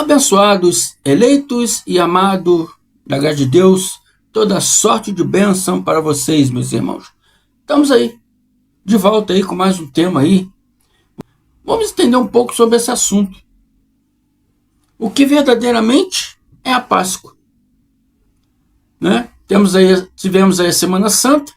Abençoados, eleitos e amados da graça de Deus, toda sorte de bênção para vocês, meus irmãos. Estamos aí, de volta aí com mais um tema aí. Vamos entender um pouco sobre esse assunto. O que verdadeiramente é a Páscoa, né? Tivemos aí a Semana Santa,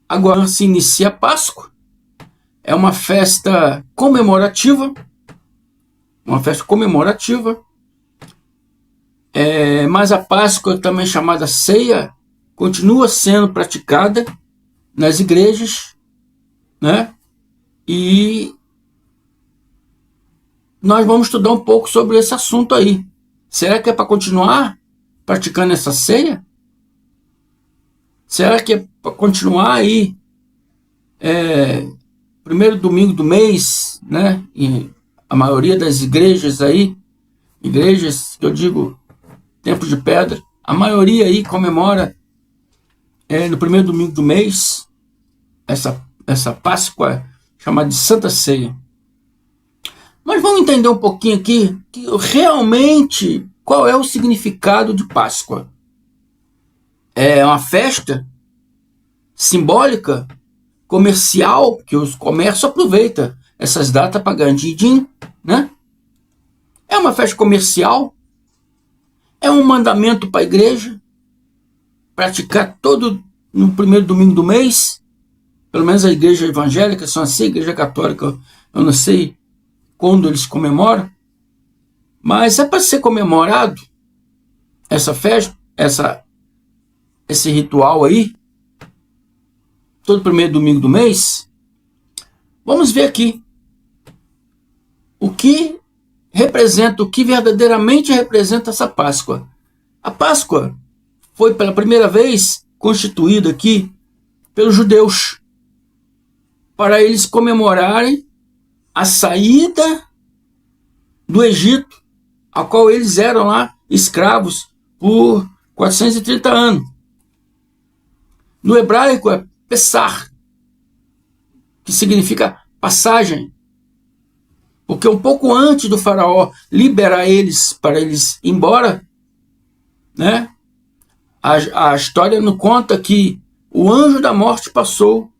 agora se inicia a Páscoa. É uma festa comemorativa, mas a Páscoa, também chamada ceia, continua sendo praticada nas igrejas, né? E nós vamos estudar um pouco sobre esse assunto aí. Será que é para continuar praticando essa ceia? Será que é para continuar aí primeiro domingo do mês, né? E a maioria das igrejas aí, igrejas que eu digo Templo de Pedra, a maioria aí comemora no primeiro domingo do mês essa Páscoa chamada de Santa Ceia. Mas vamos entender um pouquinho aqui que realmente qual é o significado de Páscoa. É uma festa simbólica, comercial, que os comércios aproveitam essas datas para ganhar din-din, né? É uma festa comercial, é um mandamento para a igreja praticar todo no primeiro domingo do mês, pelo menos a igreja evangélica são assim, a igreja católica eu não sei quando eles comemoram, mas é para ser comemorado essa festa, esse ritual aí, todo primeiro domingo do mês. Vamos ver aqui o que verdadeiramente representa essa Páscoa. A Páscoa foi pela primeira vez constituída aqui pelos judeus para eles comemorarem a saída do Egito, a qual eles eram lá escravos por 430 anos. No hebraico é Pessah, que significa passagem, porque um pouco antes do faraó liberar eles para eles ir embora, né? A história nos conta que o anjo da morte passou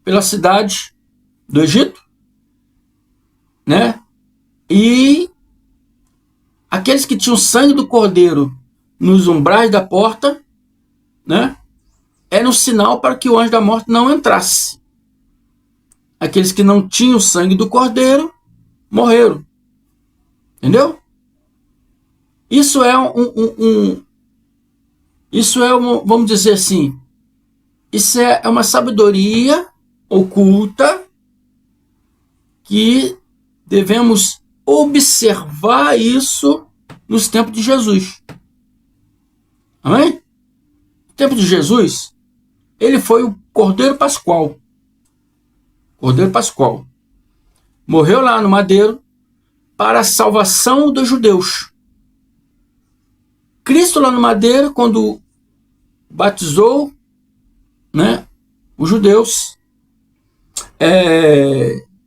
pela cidade do Egito, né? E aqueles que tinham sangue do cordeiro nos umbrais da porta, né? Era um sinal para que o anjo da morte não entrasse. Aqueles que não tinham sangue do cordeiro morreram. Entendeu? Isso é vamos dizer assim, isso é uma sabedoria oculta que devemos observar isso nos tempos de Jesus. Amém? No tempo de Jesus, ele foi o Cordeiro Pascual. Cordeiro Pascual. Morreu lá no madeiro para a salvação dos judeus. Cristo lá no madeiro, quando batizou, né, os judeus,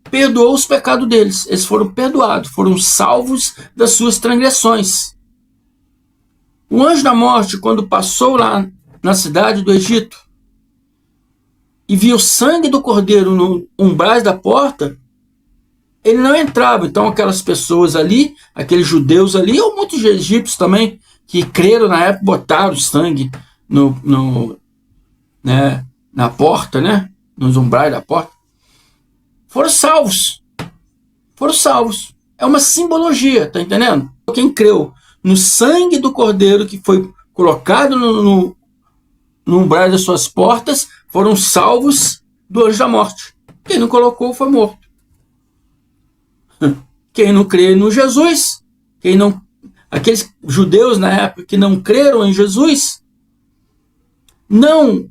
perdoou os pecados deles. Eles foram perdoados, foram salvos das suas transgressões. O anjo da morte, quando passou lá na cidade do Egito e viu o sangue do cordeiro no umbrais da porta, ele não entrava. Então aquelas pessoas ali, aqueles judeus ali, ou muitos egípcios também, que creram na época, botaram sangue na porta, né? Nos umbrais da porta, foram salvos. É uma simbologia, tá entendendo? Quem creu no sangue do cordeiro que foi colocado no umbral das suas portas, foram salvos do anjo da morte. Quem não colocou foi morto. Quem não crê no Jesus, aqueles judeus na época que não creram em Jesus, não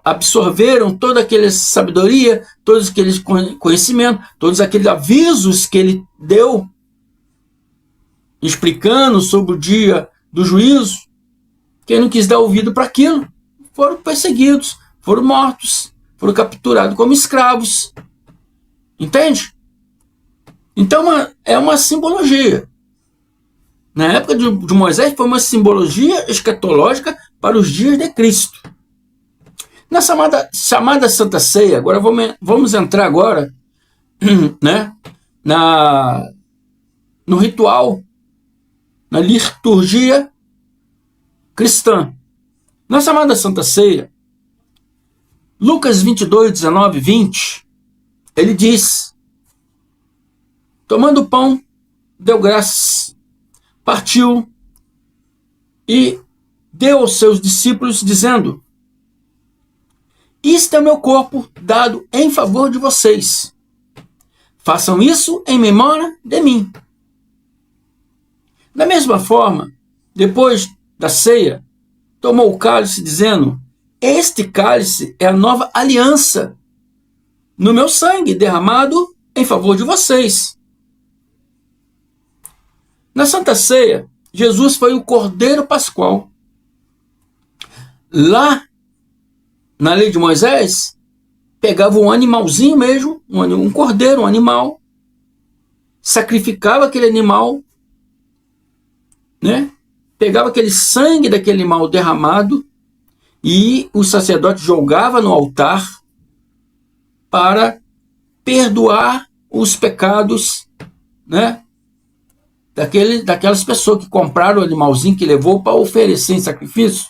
absorveram toda aquela sabedoria, todos aqueles conhecimentos, todos aqueles avisos que ele deu, explicando sobre o dia do juízo. Quem não quis dar ouvido para aquilo, foram perseguidos, foram mortos, foram capturados como escravos. Entende? Então é uma simbologia. Na época de Moisés foi uma simbologia escatológica para os dias de Cristo. Na chamada Santa Ceia, agora vamos entrar agora, né, no ritual, na liturgia cristã. Na chamada Santa Ceia, Lucas 22, 19 e 20, ele diz: tomando o pão, deu graças, partiu e deu aos seus discípulos, dizendo: isto é meu corpo dado em favor de vocês. Façam isso em memória de mim. Da mesma forma, depois da ceia, tomou o cálice, dizendo: este cálice é a nova aliança no meu sangue derramado em favor de vocês. Na Santa Ceia, Jesus foi o Cordeiro Pascual. Lá, na lei de Moisés, pegava um animalzinho mesmo, um cordeiro, um animal, sacrificava aquele animal, né? Pegava aquele sangue daquele animal derramado e o sacerdote jogava no altar para perdoar os pecados, né, daquelas pessoas que compraram o animalzinho, que levou para oferecer em sacrifício.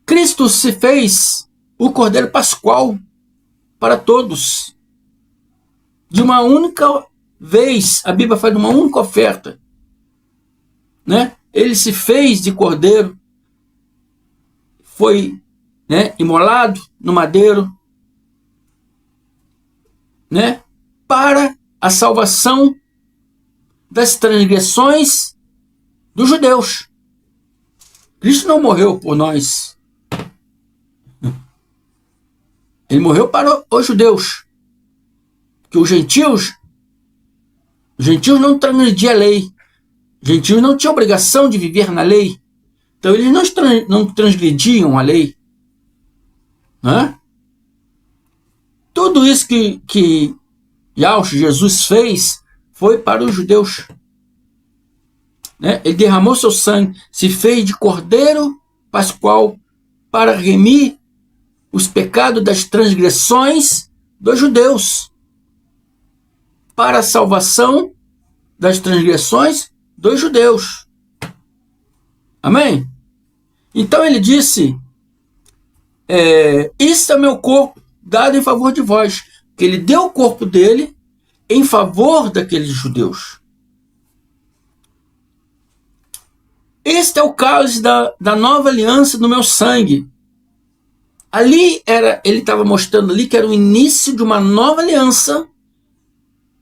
Cristo se fez o Cordeiro Pascual para todos. De uma única vez, a Bíblia faz uma única oferta, né? Ele se fez de cordeiro, foi, né, imolado no madeiro, né, para a salvação das transgressões dos judeus. Cristo não morreu por nós. Ele morreu para os judeus. Porque os gentios não transgrediam a lei. Os gentios não tinham obrigação de viver na lei. Então eles não transgrediam a lei. Né? Tudo isso que Jesus fez foi para os judeus. Né? Ele derramou seu sangue, se fez de Cordeiro Pascual para remir os pecados das transgressões dos judeus, para a salvação das transgressões dos judeus. Amém? Então ele disse: isso é meu corpo dado em favor de vós. Que ele deu o corpo dele em favor daqueles judeus. Este é o cálice da nova aliança no meu sangue. Ali ele estava mostrando ali que era o início de uma nova aliança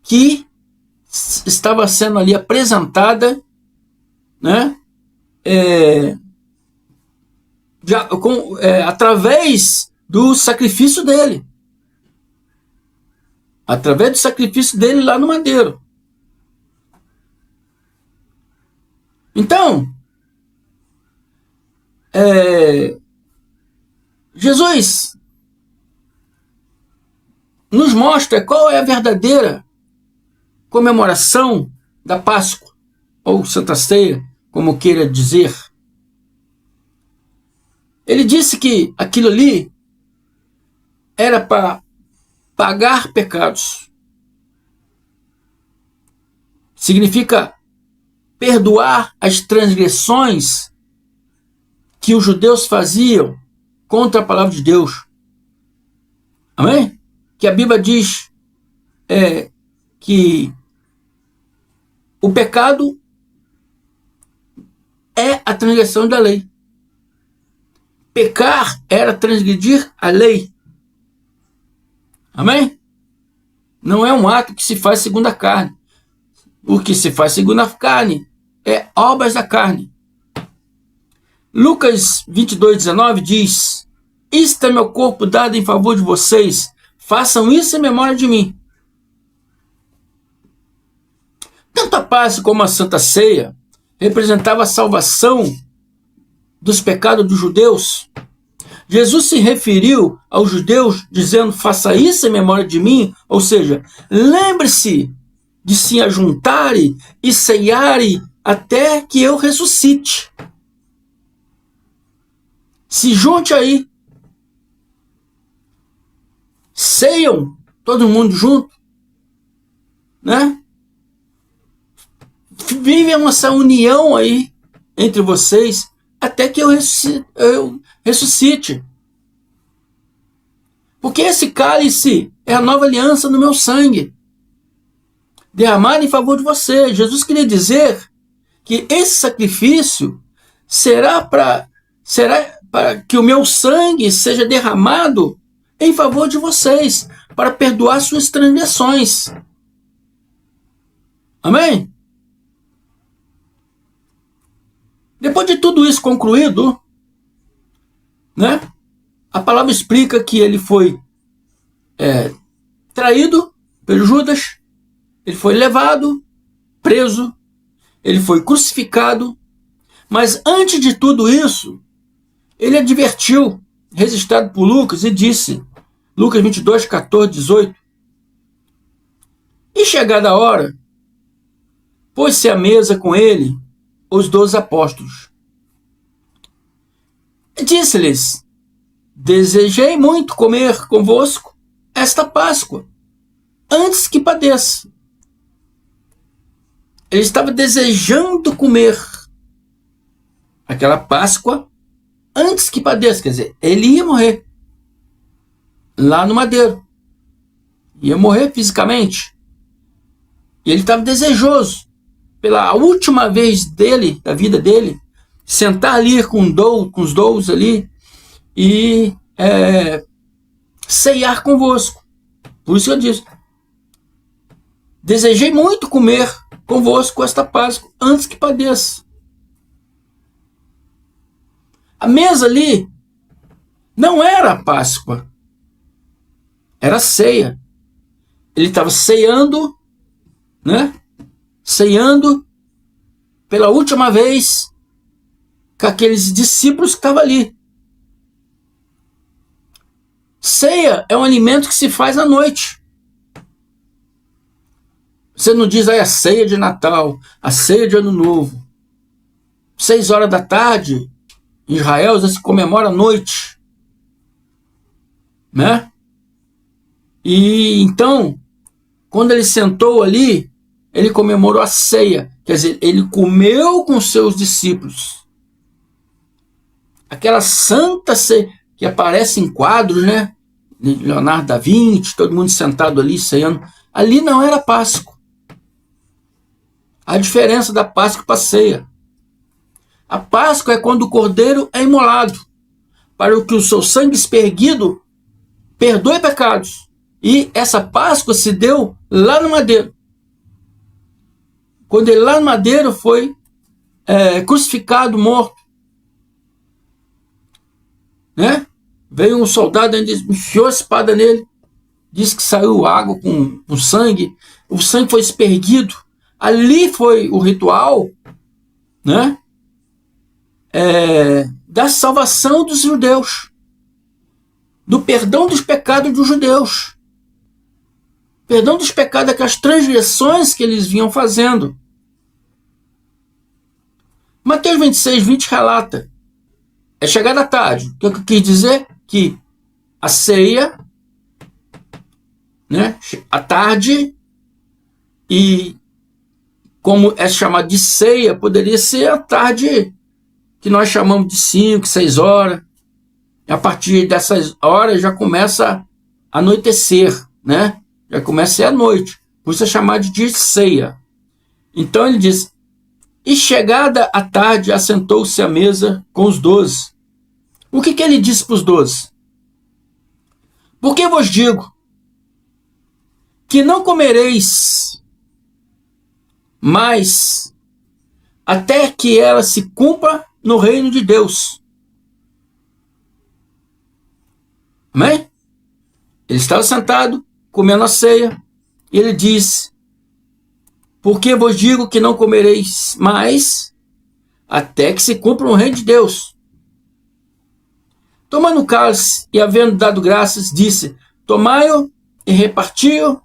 que estava sendo ali apresentada, né, através do sacrifício dele. Através do sacrifício dele lá no madeiro. Então, Jesus nos mostra qual é a verdadeira comemoração da Páscoa, ou Santa Ceia, como queira dizer. Ele disse que aquilo ali era para pagar pecados. Significa perdoar as transgressões que os judeus faziam contra a palavra de Deus. Amém? Que a Bíblia diz que o pecado é a transgressão da lei. Pecar era transgredir a lei. Amém? Não é um ato que se faz segundo a carne. O que se faz segundo a carne é obras da carne. Lucas 22, 19 diz: isto é meu corpo dado em favor de vocês. Façam isso em memória de mim. Tanto a Páscoa como a Santa Ceia representava a salvação dos pecados dos judeus. Jesus se referiu aos judeus dizendo, faça isso em memória de mim, ou seja, lembre-se de se ajuntarem e ceiarem até que eu ressuscite. Se junte aí. Ceiam, todo mundo junto, né? Vivem essa união aí entre vocês até que eu ressuscite. Porque esse cálice é a nova aliança no meu sangue, derramado em favor de você. Jesus queria dizer que esse sacrifício será para que o meu sangue seja derramado em favor de vocês, para perdoar suas transgressões. Amém? Depois de tudo isso concluído, né, a palavra explica que ele foi traído pelo Judas, ele foi levado, preso, ele foi crucificado, mas antes de tudo isso, ele advertiu, registrado por Lucas, e disse, Lucas 22, 14, 18, e chegada a hora, pôs-se à mesa com ele os 12 apóstolos. Disse-lhes, desejei muito comer convosco esta Páscoa, antes que padeça. Ele estava desejando comer aquela Páscoa antes que padeça, quer dizer, ele ia morrer lá no madeiro, ia morrer fisicamente, e ele estava desejoso, pela última vez dele, da vida dele, sentar ali com os 12 ali e ceiar convosco. Por isso eu disse, desejei muito comer convosco esta Páscoa antes que padeça. A mesa ali não era a Páscoa, era a ceia. Ele estava ceando, né? Ceando pela última vez com aqueles discípulos que estavam ali. Ceia é um alimento que se faz à noite. Você não diz aí a ceia de Natal, a ceia de Ano Novo. 6 horas da tarde, em Israel, já se comemora à noite, né? E então, quando ele sentou ali, ele comemorou a ceia, quer dizer, ele comeu com seus discípulos. Aquela santa ceia que aparece em quadros, né? Leonardo da Vinci, todo mundo sentado ali, ceando. Ali não era Páscoa. A diferença da Páscoa para a ceia. A Páscoa é quando o cordeiro é imolado, para que o seu sangue esperguido perdoe pecados. E essa Páscoa se deu lá no madeiro. Quando ele lá no madeiro foi crucificado, morto. Né? Veio um soldado e enfiou a espada nele. Disse que saiu água com sangue. O sangue foi esperguido. Ali foi o ritual, né? Da salvação dos judeus. Do perdão dos pecados dos judeus. Perdão dos pecados, daquelas transgressões que eles vinham fazendo. Mateus 26, 20 relata. É chegada a tarde. O que eu quis dizer? Que a ceia, né, à tarde, e como é chamado de ceia, poderia ser a tarde que nós chamamos de 5, 6 horas. E a partir dessas horas já começa a anoitecer, né? Já começa a ser a noite. Por isso é chamado de ceia. Então ele diz, e chegada a tarde, assentou-se à mesa com os 12. O que ele disse para os 12? Porque vos digo que não comereis mais até que ela se cumpra no reino de Deus. Amém? Ele estava sentado, comendo a ceia, e ele disse, porque vos digo que não comereis mais até que se cumpra o reino de Deus. Tomando o cálice e havendo dado graças, disse: tomai-o e reparti-o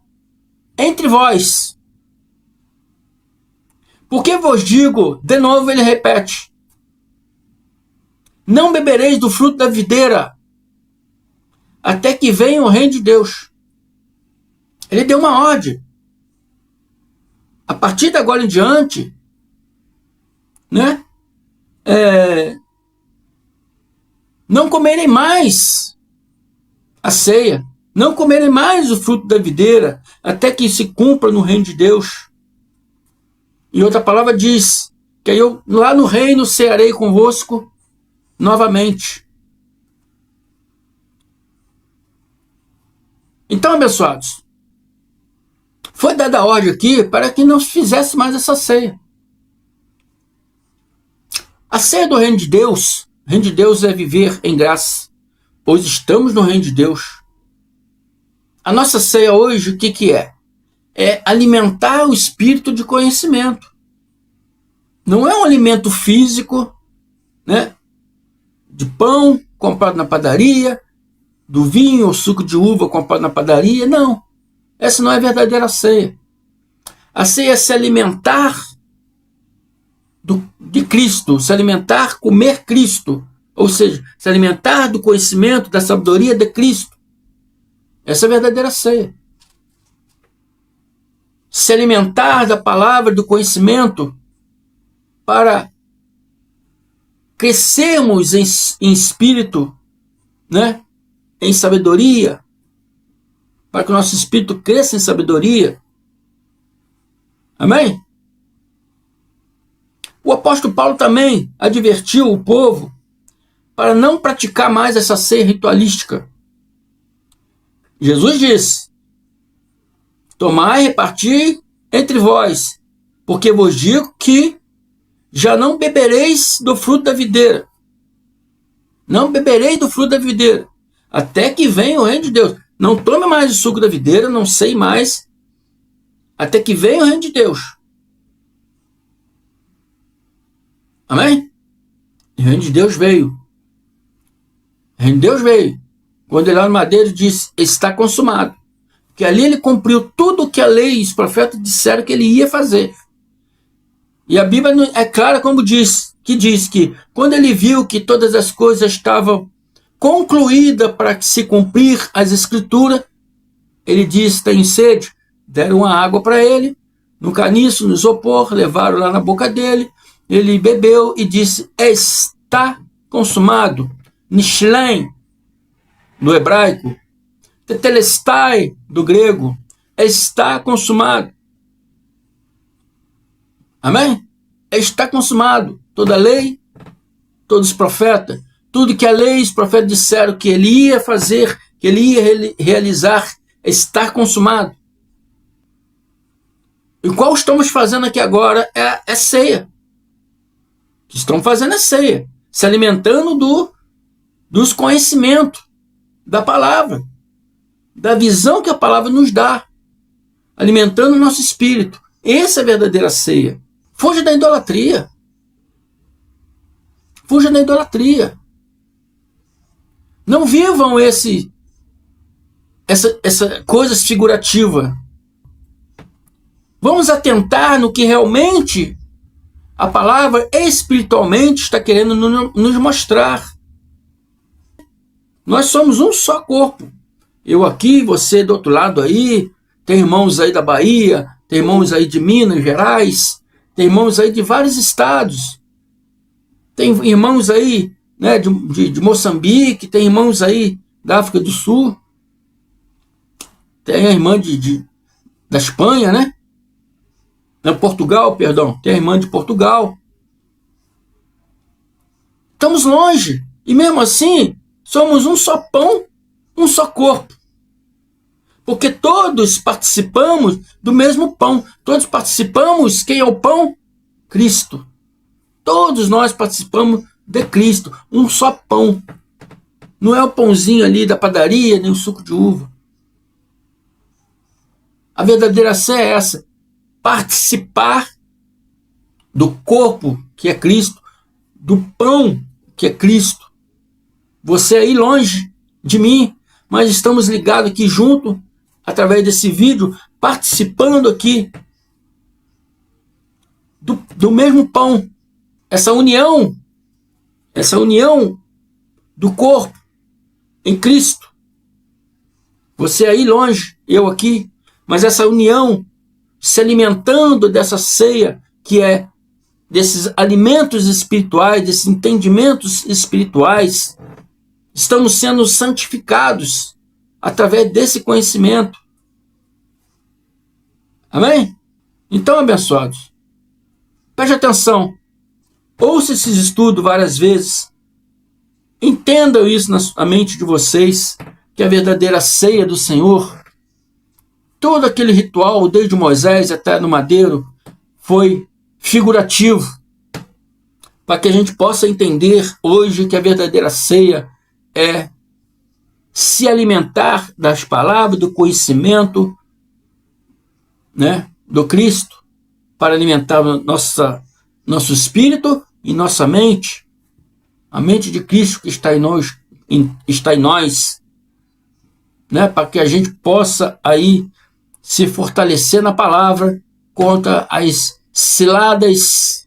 entre vós. Porque vos digo, de novo ele repete, não bebereis do fruto da videira, até que venha o reino de Deus. Ele deu uma ordem. A partir de agora em diante, né? Não comerem mais a ceia, não comerem mais o fruto da videira, até que se cumpra no reino de Deus. E outra palavra diz que eu lá no reino cearei convosco novamente. Então, abençoados, foi dada a ordem aqui para que não se fizesse mais essa ceia. A ceia do reino de Deus, o reino de Deus é viver em graça, pois estamos no reino de Deus. A nossa ceia hoje, o que é? É alimentar o espírito de conhecimento. Não é um alimento físico, né? De pão comprado na padaria, do vinho ou suco de uva comprado na padaria, não. Essa não é a verdadeira ceia. A ceia é se alimentar de Cristo, se alimentar, comer Cristo, ou seja, se alimentar do conhecimento, da sabedoria de Cristo. Essa é a verdadeira ceia. Se alimentar da palavra, do conhecimento, para crescermos em espírito, né? Em sabedoria, para que o nosso espírito cresça em sabedoria. Amém? O apóstolo Paulo também advertiu o povo para não praticar mais essa ceia ritualística. Jesus disse: tomai e reparti entre vós, porque vos digo que já não bebereis do fruto da videira. Não bebereis do fruto da videira, até que venha o reino de Deus. Não tome mais o suco da videira, não sei mais, até que venha o reino de Deus. Amém? O reino de Deus veio. O reino de Deus veio. Quando ele lá no madeiro disse, está consumado. Porque ali ele cumpriu tudo o que a lei e os profetas disseram que ele ia fazer. E a Bíblia é clara como diz que quando ele viu que todas as coisas estavam concluídas para se cumprir as escrituras, ele disse, tem sede, deram uma água para ele, no caniço, no isopor, levaram lá na boca dele, ele bebeu e disse, está consumado. Nishlen, do hebraico, tetelestai, do grego, está consumado. Amém? Está consumado. Toda a lei, todos os profetas, tudo que a lei e os profetas disseram que ele ia fazer, que ele ia realizar, está consumado. E qual estamos fazendo aqui agora é ceia. O que estamos fazendo é ceia, se alimentando dos conhecimentos da palavra, da visão que a palavra nos dá, alimentando o nosso espírito. Essa é a verdadeira ceia. Fuja da idolatria. Fuja da idolatria. Não vivam essa coisas figurativa. Vamos atentar no que realmente a palavra espiritualmente está querendo nos mostrar. Nós somos um só corpo. Eu aqui, você do outro lado aí, tem irmãos aí da Bahia, tem irmãos aí de Minas Gerais, tem irmãos aí de vários estados, tem irmãos aí, né, de Moçambique, tem irmãos aí da África do Sul, tem a irmã da Espanha, né? Portugal, perdão, tem a irmã de Portugal. Estamos longe, e mesmo assim, somos um só pão, um só corpo. Porque todos participamos do mesmo pão. Todos participamos, quem é o pão? Cristo. Todos nós participamos de Cristo, um só pão. Não é o pãozinho ali da padaria, nem o suco de uva. A verdadeira ceia é essa. Participar do corpo, que é Cristo, do pão, que é Cristo, você aí longe de mim, mas estamos ligados aqui junto, através desse vídeo, participando aqui do mesmo pão. Essa união do corpo em Cristo. Você aí longe, eu aqui, mas essa união se alimentando dessa ceia, que é desses alimentos espirituais, desses entendimentos espirituais, estamos sendo santificados através desse conhecimento. Amém? Então, abençoados, preste atenção, ouça esses estudos várias vezes, entendam isso na mente de vocês, que a verdadeira ceia do Senhor, todo aquele ritual, desde Moisés até no madeiro, foi figurativo, para que a gente possa entender hoje que a verdadeira ceia é se alimentar das palavras, do conhecimento, né, do Cristo, para alimentar nosso espírito e nossa mente, a mente de Cristo que está em nós, né, para que a gente possa aí se fortalecer na palavra contra as ciladas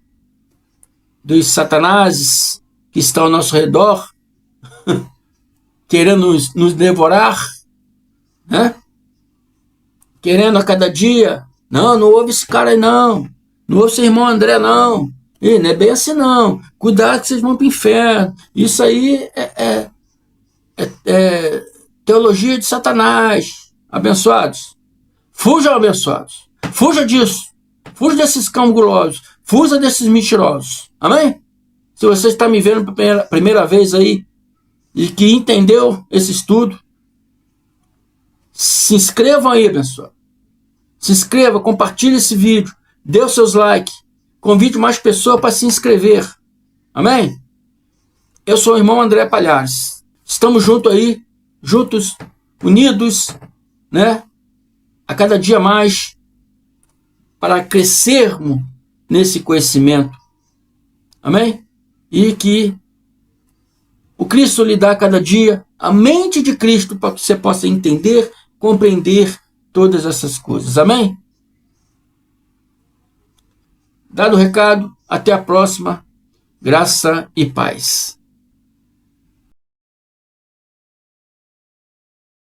dos satanases que estão ao nosso redor, querendo nos devorar, né? Querendo a cada dia, não ouve esse cara aí não ouve esse irmão André não, e não é bem assim não, cuidado que vocês vão para o inferno, isso aí é teologia de Satanás. Abençoados, fujam, abençoados, fuja disso, fuja desses cães gulosos, fuja desses mentirosos, amém? Se você está me vendo pela primeira vez aí, e que entendeu esse estudo, se inscrevam aí, abençoado, se inscreva, compartilhe esse vídeo, dê os seus likes, convide mais pessoas para se inscrever, amém? Eu sou o irmão André Palhares, estamos juntos aí, juntos, unidos, né, a cada dia mais, para crescermos nesse conhecimento, amém? E que o Cristo lhe dá a cada dia a mente de Cristo para que você possa entender, compreender todas essas coisas, amém? Dado o recado, até a próxima, graça e paz.